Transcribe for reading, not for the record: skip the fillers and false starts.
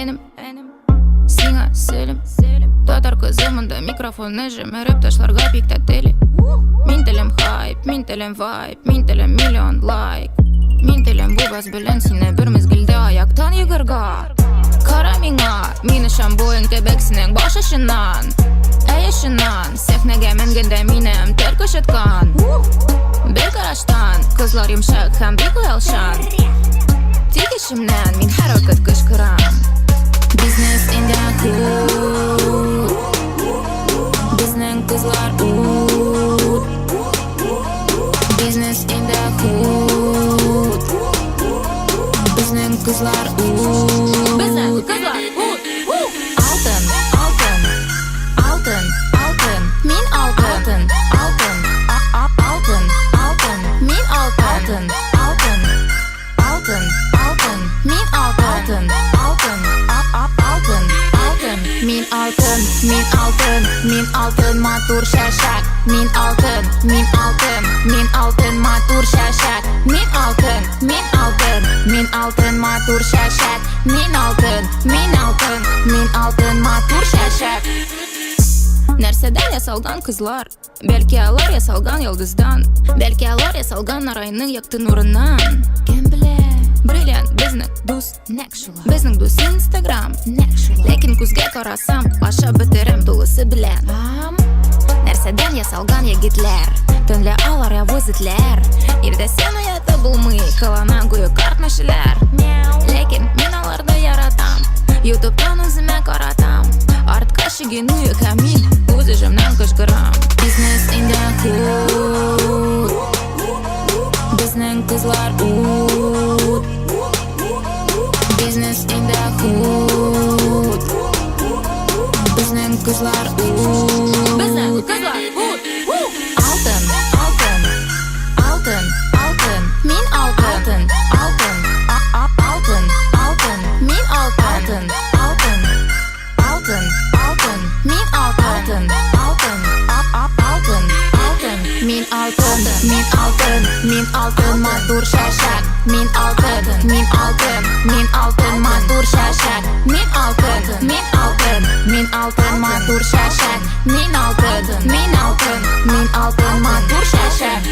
Сиңа сәлем. Татар кызымында микрофонны жимереп ташларга бик тә тели. Мин телем хайп, мин телем вайп, мин телем миллион лайк. Мин телем бу бас белән сине бер мезгелдә аяктан йөгәргә. Кара миңа, мин ышан буен кебексенең баш очыннан. Яшыннан, сәхнәгә менгәндә минем тер күшәткән. Бер караштан, кызлар йомшак һәм бик уялшан. Тик ишемнән мин һәр вакыт кычкырам. Business in the hood. Безнең кызлар ut. Business in the hood. Безнең кызлар ut. Безнең кызлар ut. Алтын, алтын, алтын, алтын. Мин алтын, алтын, алтын, алтын. Мин алтын, алтын, алтын, алтын. Мин алтын, алтын. Min altın, min altın, min altın matur şaşak. Min altın, min altın, min altın matur şaşak. Min altın, min altın, min altın matur şaşak. Min altın, min altın, min altın matur şaşak. Нәрсәдән ясалган кызлар? Бәлки алар ясалган йолдыздан, бәлки алар ясалган нарайның якты нурыннан. Кем белә? Бриллиант безнең дус, нәк шулай. Безнең дус Instagram, нәк шулай. Ләкин күзгә карасам, ашап бетерәм тулысы белән. Нәрсәдән ясалган егетләр? Төнлә алар явыз итләр. Ирдәсен уята булмый, кылана гүя картмәшеләр. Ләкин мин аларны яратам. YouTube'дан үземә каратам. Артка шигенү һәм мин үз җиремнән кычкырам. Business in the hood. Безнең кызлар ut. Business in the hood. Безнең кызлар ut. Безнең кызлар ut. Алтын, алтын, алтын, алтын. Мин алтын, алтын, алтын, алтын. Мин алтын, алтын, алтын, алтын. Мин алтын, алтын, алтын, алтын. Мин алтын, мин алтын, мин алтын матур шашак. Мин алтын, мин алтын, мин алтын матур шашак. Мин алтын, мин алтын, мин алтын матур шашак. Мин алтын, мин алтын, мин алтын матур шашак.